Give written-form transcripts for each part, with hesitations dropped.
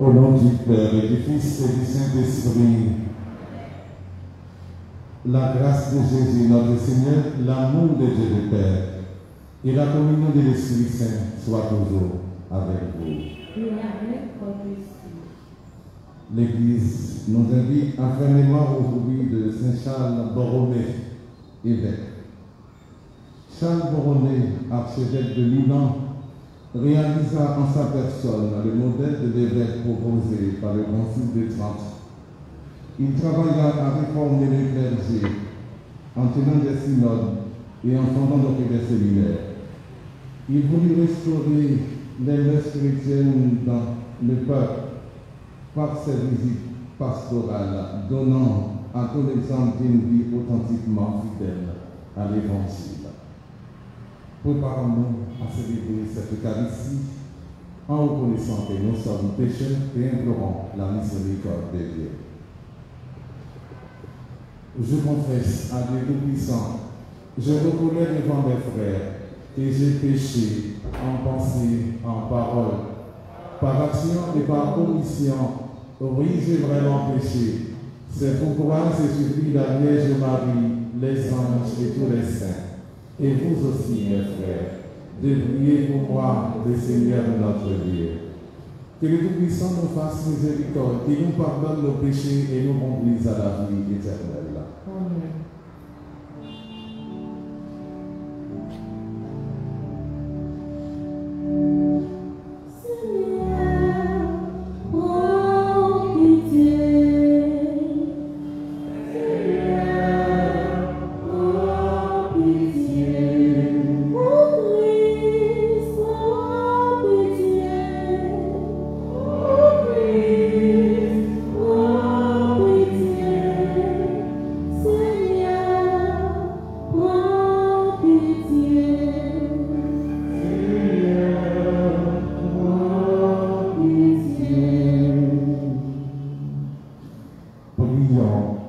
Au nom du Père et du Fils et du Saint-Esprit, la grâce de Jésus, notre Seigneur, l'amour de Dieu le Père et la communion de l'Esprit Saint soient toujours avec vous. L'Église nous invite à faire mémoire aujourd'hui de Saint Charles Borromée, évêque. Charles Borromée, archevêque de Milan, réalisa en sa personne le modèle de l'évêque proposé par le Concile de Trente. Il travailla à réformer le clergé en tenant des synodes et en fondant des séminaires. Il voulut restaurer les mœurs chrétiennes dans le peuple par ses visites pastorales, donnant à tout l'exemple d'une vie authentiquement fidèle à l'Évangile. Préparons-nous à célébrer cette Eucharistie en reconnaissant que nous sommes pécheurs et implorons la miséricorde de Dieu. Je confesse à Dieu Tout-Puissant, je reconnais devant mes frères que j'ai péché en pensée, en parole, par action et par omission. Oui, j'ai vraiment péché. C'est pourquoi je supplie la Vierge Marie, les anges et tous les saints, et vous aussi, mes frères, de prier pour moi, le Seigneur notre Dieu. Que le Tout-Puissant nous fasse miséricorde, qu'il nous pardonne nos péchés et nous conduise à la vie éternelle. Amen.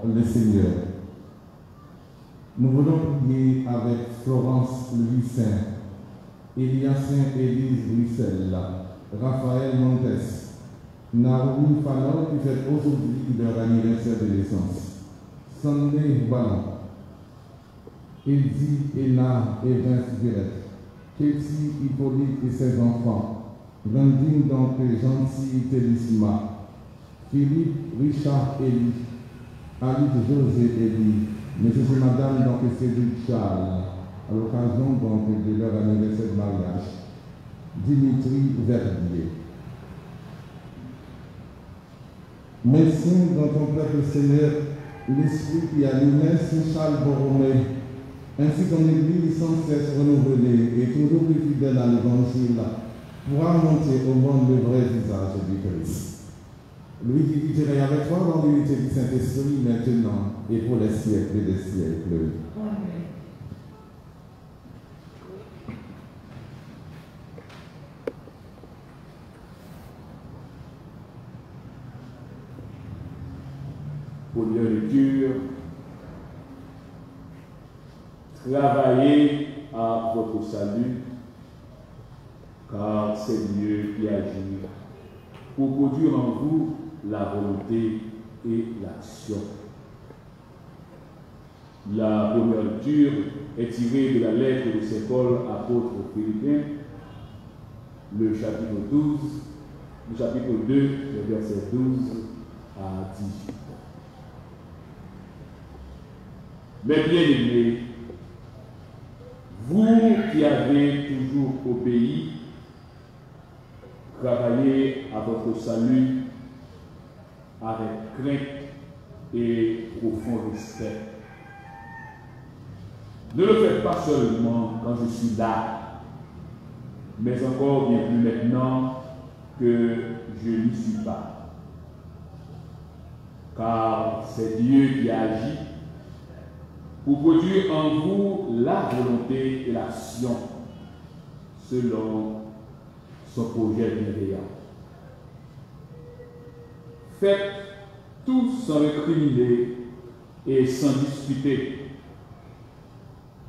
Le Seigneur. Nous voulons prier avec Florence Louis Saint, Eliasin Élise Bruxelles, Raphaël Montes, Naomi Fanon qui fait aujourd'hui leur anniversaire de naissance, Sandé Ballon, Elsie Ena et Vince Villette, Katie Hippolyte et ses enfants, Vendine donc Gentil Télissima, Philippe Richard Elie, Alice José Elie, Monsieur et Madame donc Cédric Charles, à l'occasion donc de leur anniversaire de mariage, Dimitri Verdier. Merci dans ton peuple Seigneur, l'Esprit qui allumait Saint Charles Borromée, ainsi qu'en Église sans cesse renouvelée et toujours plus fidèle à l'Évangile, pourra montrer au monde le vrai visage du Christ. Lui qui vivrait avec toi dans l'unité du Saint-Esprit maintenant et pour les siècles des siècles. Amen. travaillez à votre salut, car c'est Dieu qui agit pour produire en vous la volonté et l'action. La première lecture est tirée de la lettre de Saint Paul, apôtre aux Philippiens, le chapitre 12, le chapitre 2, le verset 12 à 18. Mes bien-aimés, vous qui avez toujours obéi, travaillez à votre salut avec crainte et profond respect. Ne le faites pas seulement quand je suis là, mais encore bien plus maintenant que je n'y suis pas. Car c'est Dieu qui agit pour produire en vous la volonté et l'action selon son projet bienveillant. Faites tout sans récriminer et sans discuter.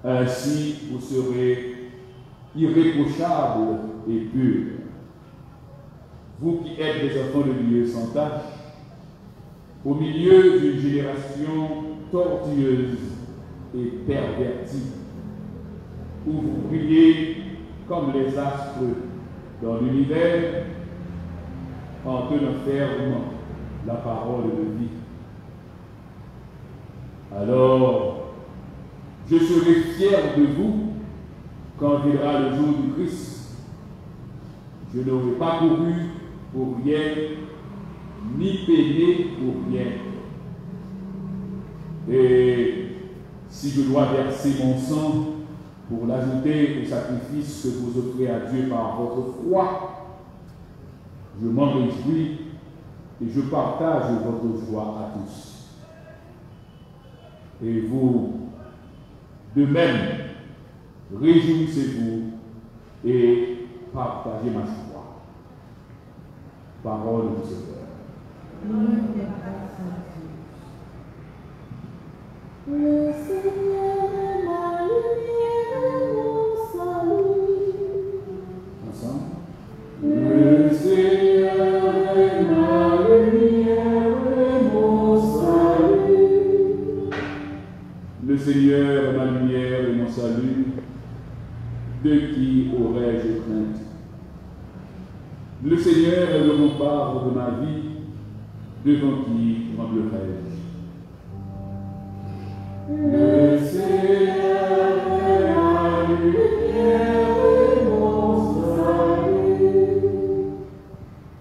Ainsi, vous serez irréprochables et purs. Vous qui êtes des enfants de Dieu sans tache, au milieu d'une génération tortueuse et pervertie, où vous brillez comme les astres dans l'univers en tenant ferme la parole de vie. Alors, je serai fier de vous quand viendra le jour du Christ. Je n'aurai pas couru pour rien, ni peiné pour rien. Et si je dois verser mon sang pour l'ajouter au sacrifice que vous offrez à Dieu par votre foi, je m'en réjouis et je partage votre joie à tous. Et vous, de même, réjouissez-vous et partagez ma joie. Parole du Seigneur. Le Seigneur est ma lumière et mon salut. Ensemble. Le Seigneur est ma lumière et mon salut. Le Seigneur est ma lumière et mon salut. De qui aurais-je crainte? Le Seigneur est le rempart de ma vie. Devant qui tremblerai-je? Le Seigneur est ma lumière et mon salut.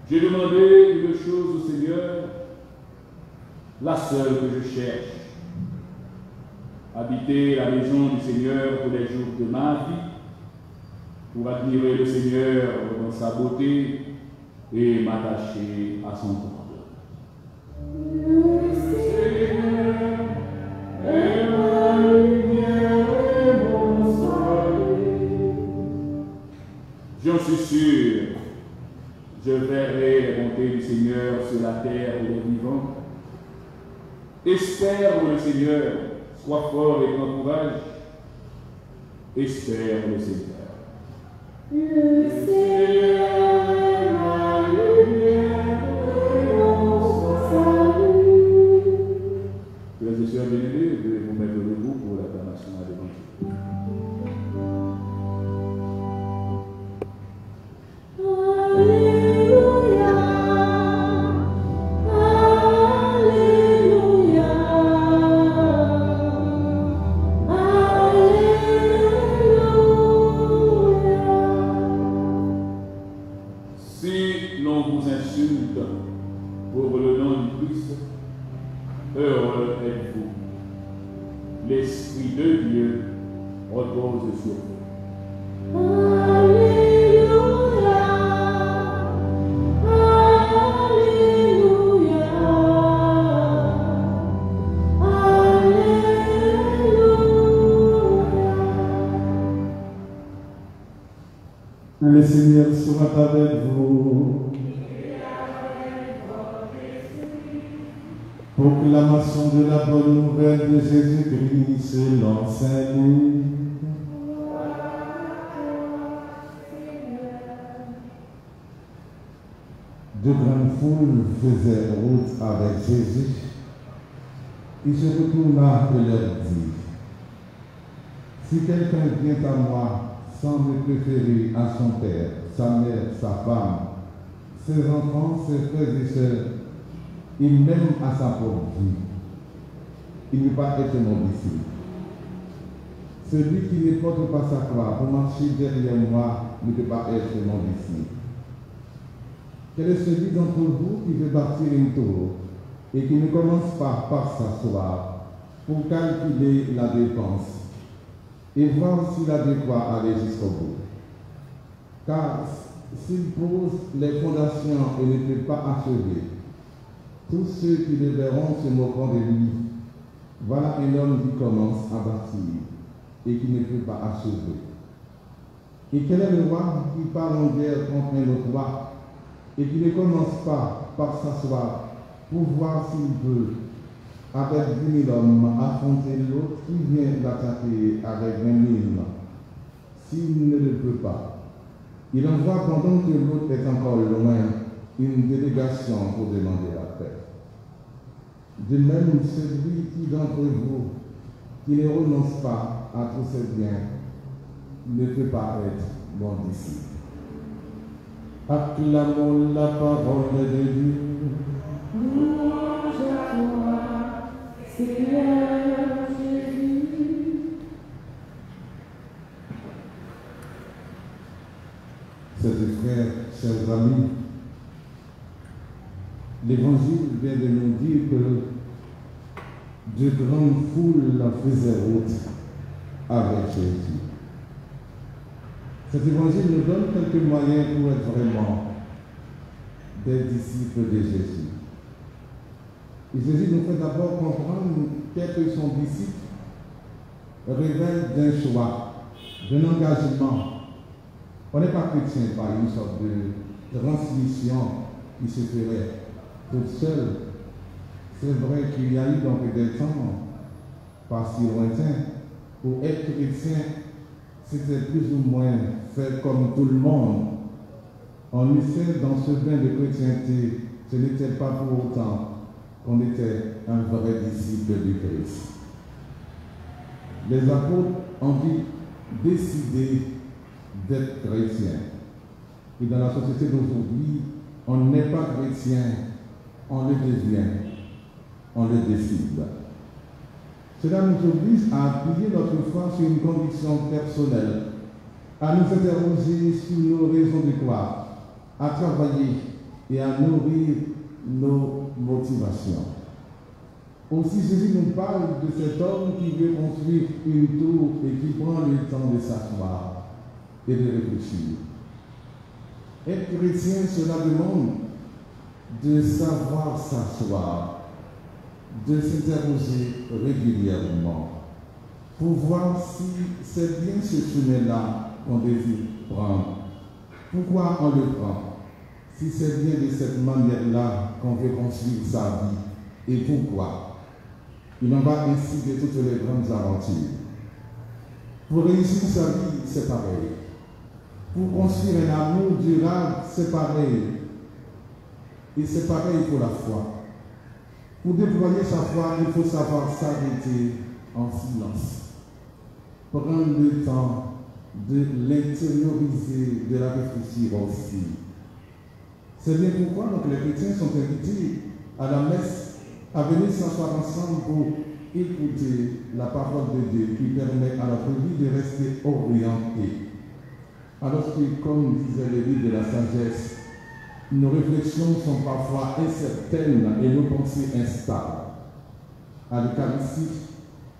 J'ai demandé une chose au Seigneur, la seule que je cherche. Habiter la maison du Seigneur pour les jours de ma vie, pour admirer le Seigneur dans sa beauté et m'attacher à son temple. Le Seigneur est ma lumière et mon salut. J'en suis sûr, je verrai les bontés du Seigneur sur la terre et les vivants. Espère le Seigneur, sois fort et prends courage. Espère le Seigneur. Le Seigneur est ma lumière et mon salut. Frères et sœurs bien-aimés, je vais vous mettre debout pour l'acclamation à l'évangile. Alléluia, Alléluia, Alléluia. Si l'on vous insulte pour le nom du Christ, heureux êtes-vous. L'Esprit de Dieu repose sur vous. Alléluia, Alléluia, Alléluia. Le Seigneur soit avec vous. Proclamation de la bonne nouvelle de Jésus-Christ selon saint Luc. De grandes foules faisaient route avec Jésus. Il se retourna et leur dit: si quelqu'un vient à moi sans me préférer à son père, sa mère, sa femme, ses enfants, ses frères et sœurs, et même à sa propre vie, il ne peut pas être mon disciple. Celui qui ne porte pas sa croix pour marcher derrière moi ne peut pas être mon disciple. Quel est celui d'entre vous qui veut bâtir une tour et qui ne commence pas par s'asseoir pour calculer la dépense et voir s'il a de quoi aller jusqu'au bout? Car s'il pose les fondations et ne peut pas achever, tous ceux qui le verront se moqueront de lui. Voilà un homme qui commence à bâtir et qui ne peut pas achever. Et quel est le roi qui part en guerre contre un autre roi et qui ne commence pas par s'asseoir pour voir s'il peut, avec 10 000 hommes, affronter l'autre qui vient l'attaquer avec 20 000? S'il ne le peut pas, il envoie pendant que l'autre est encore loin une délégation pour demander la paix. De même, celui qui d'entre vous, qui ne renonce pas à tous ses biens, ne peut pas être mon disciple. Acclamons la parole de Dieu. Louange à toi, Seigneur Jésus. Chers frères, chers amis, l'Évangile vient de nous dire que de grandes foules faisaient route avec Jésus. Cet Évangile nous donne quelques moyens pour être vraiment des disciples de Jésus. Et Jésus nous fait d'abord comprendre qu'être son disciple révèle d'un choix, d'un engagement. On n'est pas chrétien par une sorte de transmission qui se ferait toute seule. C'est vrai qu'il y a eu donc des temps, pas si lointains, où être chrétien, c'était plus ou moins faire comme tout le monde. En effet, dans ce bain de chrétienté, ce n'était pas pour autant qu'on était un vrai disciple du Christ. Les apôtres ont décidé d'être chrétiens. Et dans la société d'aujourd'hui, on n'est pas chrétien, on le devient, on le décide. Cela nous oblige à appuyer notre foi sur une conviction personnelle, à nous interroger sur nos raisons de croire, à travailler et à nourrir nos motivations. Aussi, Jésus nous parle de cet homme qui veut construire une tour et qui prend le temps de s'asseoir et de réfléchir. Être chrétien, cela demande de savoir s'asseoir, de s'interroger régulièrement pour voir si c'est bien ce chemin-là qu'on désire prendre. Pourquoi on le prend? Si c'est bien de cette manière-là qu'on veut construire sa vie, et pourquoi? Il en va ainsi de toutes les grandes aventures. Pour réussir sa vie, c'est pareil. Pour construire un amour durable, c'est pareil. Et c'est pareil pour la foi. Pour déployer sa foi, il faut savoir s'arrêter en silence. Prendre le temps de l'intérioriser, de la réfléchir aussi. C'est bien pourquoi donc, les chrétiens sont invités à la messe à venir s'asseoir ensemble pour écouter la parole de Dieu qui permet à notre vie de rester orientée. Alors que, comme disait le livre de la sagesse, nos réflexions sont parfois incertaines et nos pensées instables. À l'Eucharistie,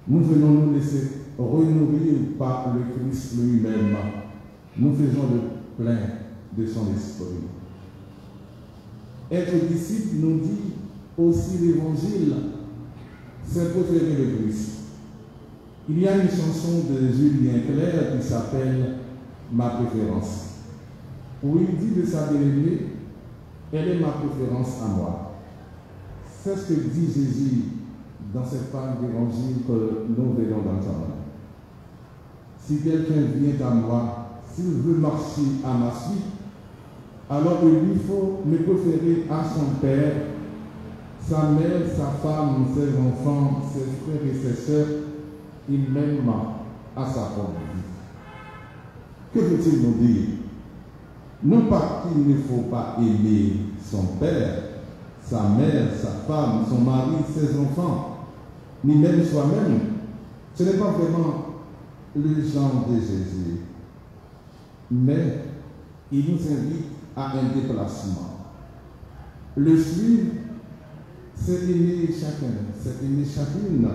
nous venons nous laisser renourrir par le Christ lui-même. Nous faisons le plein de son esprit. Être disciple, nous dit aussi l'Évangile, c'est préférer le Christ. Il y a une chanson de Julien Clerc qui s'appelle « Ma préférence », où il dit de sa bien-aimée, elle est ma préférence à moi. C'est ce que dit Jésus dans cette page d'évangile que nous venons d'entendre. Si quelqu'un vient à moi, s'il veut marcher à ma suite, alors il lui faut me préférer à son père, sa mère, sa femme, ses enfants, ses frères et ses sœurs, et même à sa propre vie. Que veut-il nous dire? Non pas qu'il ne faut pas aimer son père, sa mère, sa femme, son mari, ses enfants, ni même soi-même. Ce n'est pas vraiment le genre de Jésus. Mais il nous invite à un déplacement. Le suivre, c'est aimer chacun, c'est aimer chacune,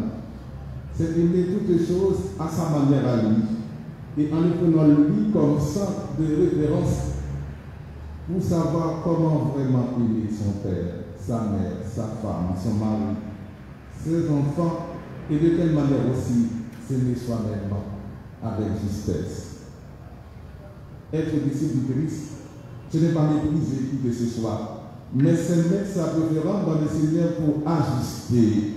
c'est aimer toutes choses à sa manière à lui. Et en le prenant lui comme centre de référence pour savoir comment vraiment aimer son père, sa mère, sa femme, son mari, ses enfants, et de quelle manière aussi s'aimer soi-même avec justesse. Être disciple du Christ, ce n'est pas mépriser qui que ce soit, mais c'est mettre sa préférence dans le Seigneur pour ajuster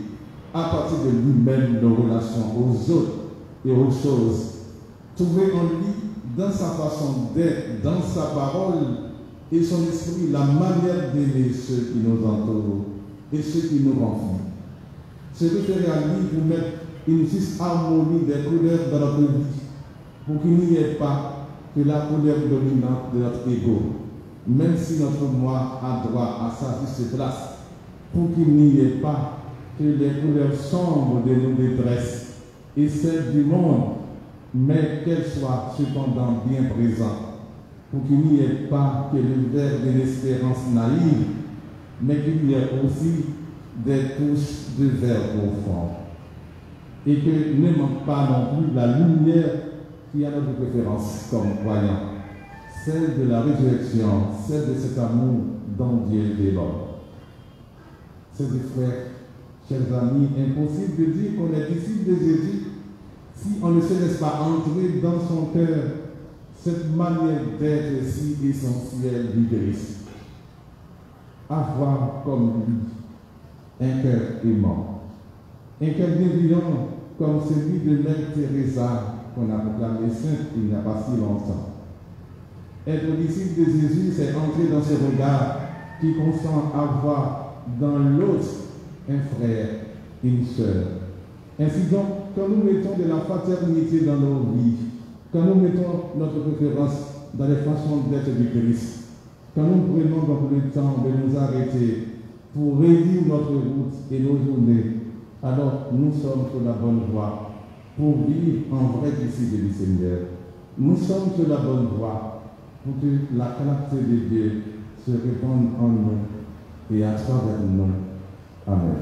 à partir de lui-même nos relations aux autres et aux choses. Trouver en lui, dans sa façon d'être, dans sa parole et son esprit, la manière d'aimer ceux qui nous entourent et ceux qui nous rendent. Se référer à lui pour mettre une juste harmonie des couleurs dans notre vie, pour qu'il n'y ait pas que la couleur dominante de notre ego, même si notre moi a droit à sa juste place, pour qu'il n'y ait pas que les couleurs sombres de nos détresses et celles du monde, mais qu'elles soient cependant bien présentes, pour qu'il n'y ait pas que le verre de l'espérance naïve, mais qu'il y ait aussi des touches de verre profond. Et que ne manque pas non plus la lumière qui a notre préférence comme croyant, celle de la résurrection, celle de cet amour dont Dieu déborde. Chers frères, chers amis, impossible de dire qu'on est disciple de Jésus si on ne se laisse pas entrer dans son cœur cette manière d'être si essentielle du Christ. Avoir comme lui un cœur aimant, un cœur bienveillant comme celui de Mère Teresa qu'on a proclamé sainte il n'y a pas si longtemps. Être disciple de Jésus, c'est entrer dans ce regard qui consent à voir dans l'autre un frère, une sœur. Ainsi donc, quand nous mettons de la fraternité dans nos vies, quand nous mettons notre préférence dans les façons d'être du Christ, quand nous prenons donc le temps de nous arrêter pour réduire notre route et nos journées, alors nous sommes sur la bonne voie pour vivre en vrai disciple du Seigneur. Nous sommes sur la bonne voie pour que la clarté de Dieu se répande en nous et à travers nous. Amen.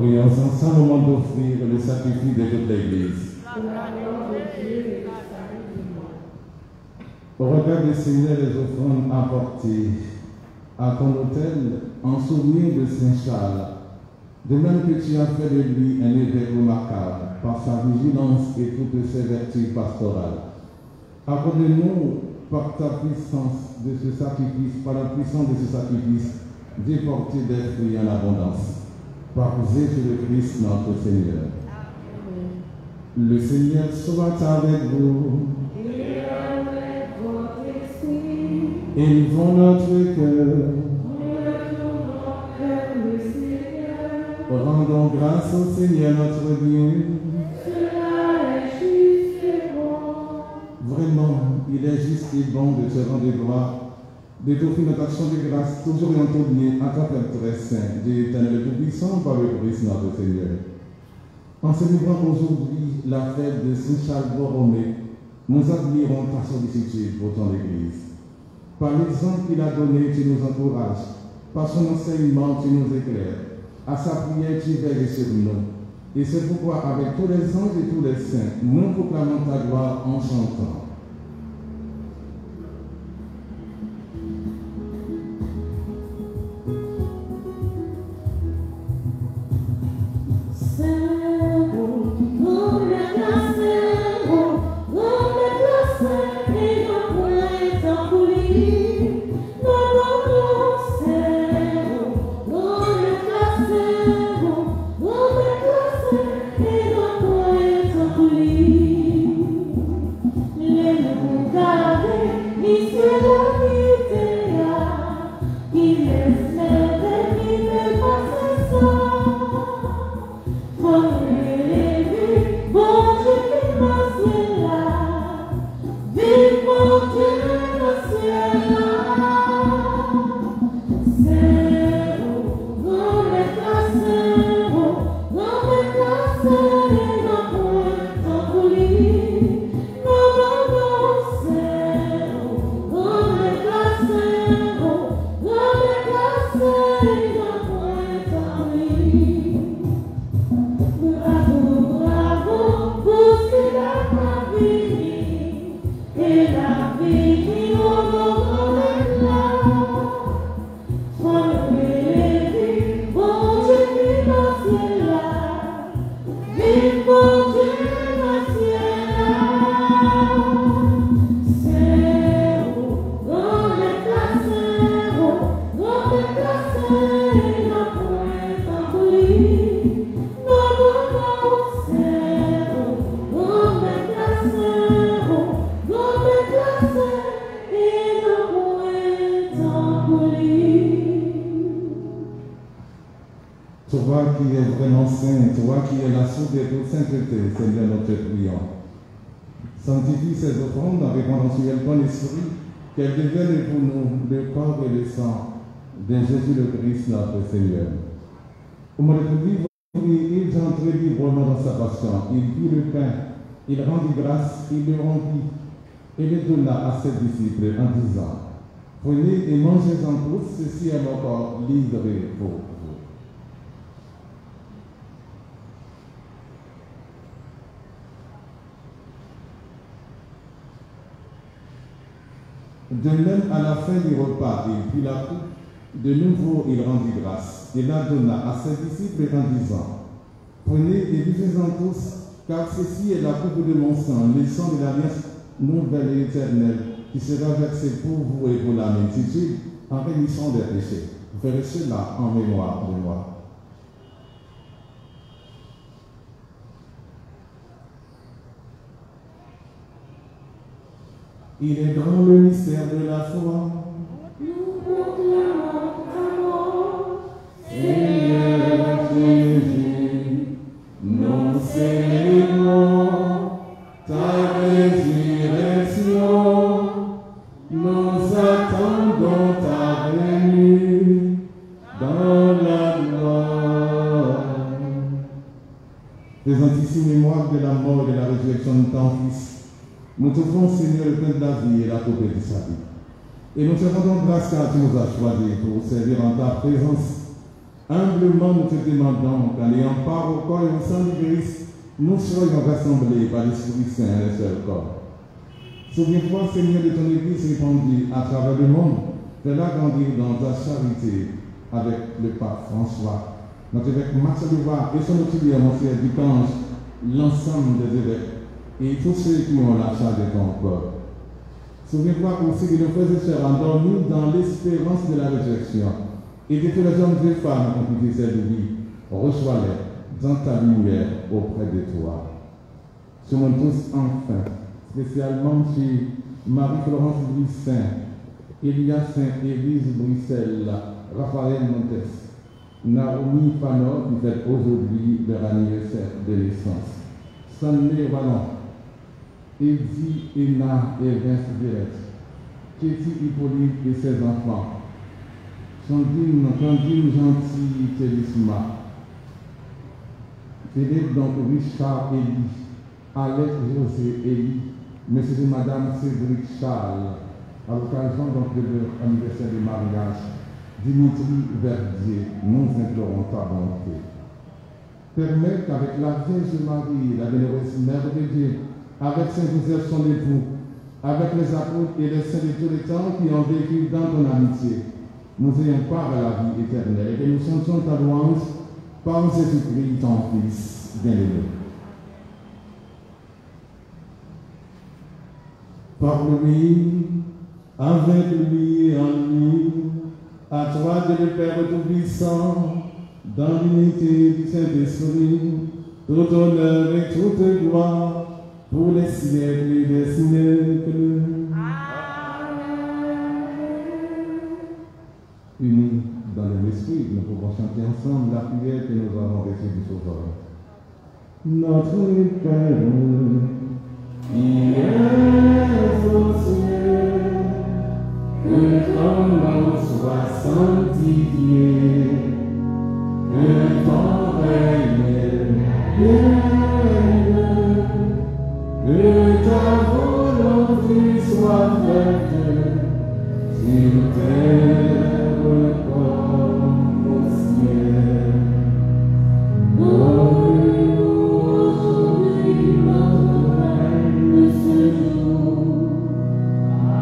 Prions ensemble au moment d'offrir le sacrifice de toute l'Église. Regarde, Seigneur, les offrandes apportées à ton autel en souvenir de Saint Charles, de même que tu as fait de lui un évêque remarquable par sa vigilance et toutes ses vertus pastorales. Accorde-nous par ta puissance de ce sacrifice, par la puissance de ce sacrifice, déporter des fruits en abondance. Par Jésus-Christ notre Seigneur. Amen. Le Seigneur soit avec vous. Et avec votre esprit. Élevons notre cœur. Le Seigneur. Rendons grâce au Seigneur notre Dieu. Cela est juste et bon. Vraiment, il est juste et bon de te rendre gloire, de t'offrir notre action de grâce, toujours et en tout bien, à toi, Père très saint, Dieu éternel tout-puissant, par le Christ notre Seigneur. En célébrant aujourd'hui la fête de Saint Charles Borromée, nous admirons ta sollicitude pour ton Église. Par l'exemple qu'il a donné, tu nous encourages. Par son enseignement, tu nous éclaires. À sa prière, tu veilles sur nous. Et c'est pourquoi, avec tous les anges et tous les saints, nous proclamons ta gloire en chantant. Toi qui es vraiment saint, toi qui es la source de toute sainteté, Seigneur, nous te prions. Sanctifie ces offrandes en répandant sur elles ton esprit, qu'elles deviennent pour nous le corps et le sang de Jésus le Christ, notre Seigneur. Au moment de vivre, il entrait librement dans sa passion. Il prit le pain, il rendit grâce, il le rompit et le donna à ses disciples en disant: prenez et mangez-en tous, ceci est mon corps livré pour vous. De même, à la fin du repas, il prit la coupe. De nouveau, il rendit grâce et la donna à ses disciples en disant, « Prenez et buvez-en tous, car ceci est la coupe de mon sang, le sang de l'alliance nouvelle et éternelle, qui sera versé pour vous et pour la multitude en rémission des péchés. Faites cela en mémoire de moi. » Il est grand le mystère de la foi. Nous proclamons ta mort, Seigneur Jésus, nous célébrons ta résurrection. Nous attendons ta venue dans la gloire. Faisant ici mémoire de la mort et de la résurrection de ton Fils, nous t'offrons, Seigneur, le pain de la vie et la coupe du salut. Et nous te rendons grâce car tu nous as choisis pour servir en ta présence. Humblement, nous te demandons qu'en ayant part au corps et au sang du Christ, nous soyons rassemblés par l'Esprit Saint et un seul corps. Souviens-toi, Seigneur, de ton Église répandue à travers le monde. Fais-la grandir dans ta charité avec le pape François, notre évêque Marcel Leroy et son auxiliaire, mon frère Ducange, l'ensemble des évêques et tous ceux qui ont la charge de ton corps. Souviens-toi aussi de nos frères et sœurs endormis dans l'espérance de la résurrection et de tous les hommes et femmes qui ont quitté cette vie. Reçois-les dans ta lumière auprès de toi. Soumons tous enfin, spécialement chez Marie-Florence Brissin, Elia Saint-Élise Bruxelles, Raphaël Montes, Naomi Fanor qui fête aujourd'hui leur anniversaire de naissance, Sanné Wallon, Eddie, Ena et Vince Villette, Katie Hippolyte et ses enfants, Candine Gentil Télisma, Philippe donc Richard Elie, Alex José Elie, Monsieur et Madame Cédric Charles, à l'occasion donc de leur anniversaire de mariage, Dimitri Verdier, nous implorons ta bonté. Permets qu'avec la Vierge Marie, la bienheureuse Mère de Dieu, avec Saint Joseph son époux, avec les apôtres et les saints de tous les temps qui ont vécu dans ton amitié, nous ayons part à la vie éternelle et que nous chantions ta louange par Jésus-Christ, ton Fils bien-aimé. Par lui, avec lui et en lui, à toi Dieu le Père Tout-Puissant, dans l'unité du Saint-Esprit, tout honneur et toute gloire, pour les siècles des siècles. Unis dans le même esprit, nous pouvons chanter ensemble la prière que nous avons reçue du Sauveur. Notre Père, qui es aux cieux, que ton nom soit sanctifié, que ton règne vienne, que ta volonté soit faite sur terre comme au ciel. Donne-nous aujourd'hui notre pain de ce jour.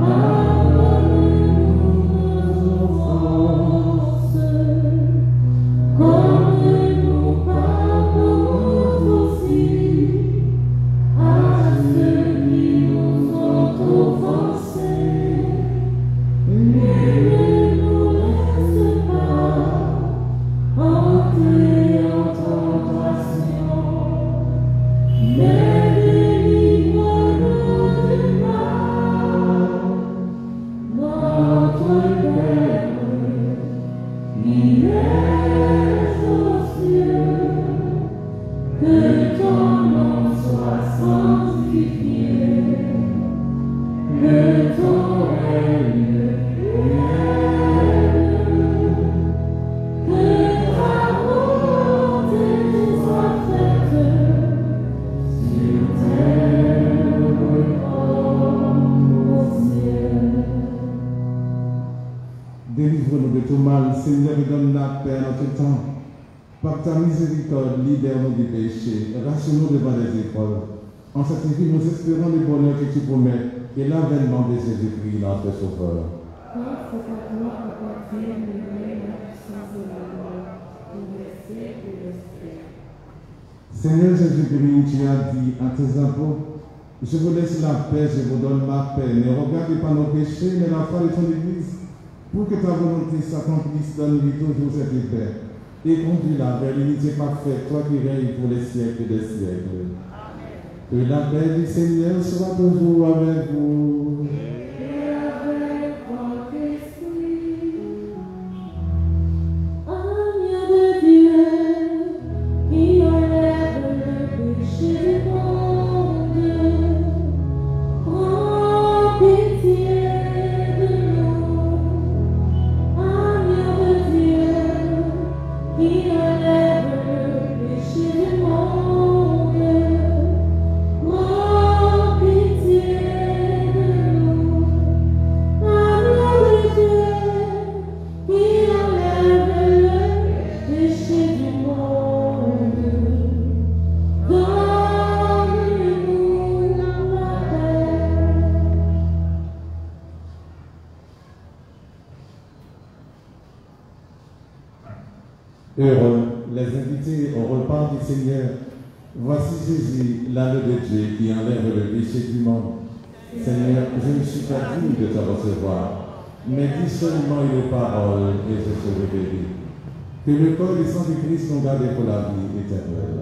Pardonne-nous nos offenses, comme nous pardonnons aussi à ceux qui nous ont offensés. Et ne nous laisse pas entrer en tentation, mais délivre-nous du mal. Notre Père, qui es aux cieux, que ton nom soit sanctifié, que ton règne vienne, que ta volonté soit faite sur terre comme au ciel. Délivre-nous de tout mal, Seigneur, et donne la paix en tout temps. Par ta miséricorde, libère-nous du péché, rassure-nous devant les épreuves. En cette vie, nous espérons le bonheur que tu promets et l'avènement de Jésus-Christ, notre Sauveur. Grâce à toi appartiennent le règne, la puissance et la gloire, pour les siècles et les siècles. Seigneur Jésus-Christ, tu as dit à tes apôtres, je vous laisse la paix, je vous donne ma paix. Ne regardez pas nos péchés, mais la foi de ton Église, pour que ta volonté s'accomplisse, donne-lui toujours cette paix. Et conduis-la vers l'unité parfaite, toi qui règnes pour les siècles des siècles. Que la paix du Seigneur soit toujours avec vous. Et avec votre esprit, agneau de Dieu, qui enlève le péché du monde, prends pitié de nous. Agneau de Dieu, qui enlève le péché du monde, prends pitié de nous. Agneau de Dieu, qui enlève le péché du monde, donne-nous la paix. Heureux les invités au repas du Seigneur. Voici Jésus, l'agneau de Dieu qui enlève le péché du monde. Seigneur, je ne suis pas digne de te recevoir, mais dis seulement une parole et je serai guéri. Que le corps et le sang du Christ sont gardés pour la vie éternelle.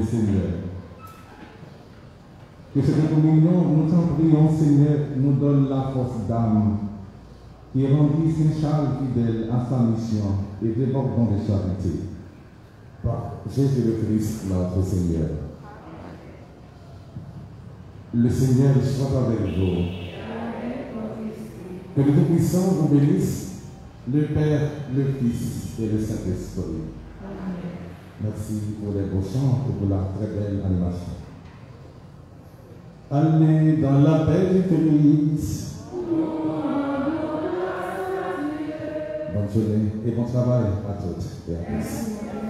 Seigneur. Que cette communion, nous t'en prions, Seigneur, nous donne la force d'âme qui rendit Saint Charles fidèle à sa mission et débordant de charité. Par Jésus le Christ, notre Seigneur. Le Seigneur soit avec vous. Que le Tout-Puissant vous bénisse, le Père, le Fils et le Saint-Esprit. Merci pour les beaux chants et pour la très belle animation. Allez dans la paix du Christ. Bonne journée et bon travail à toutes et à tous.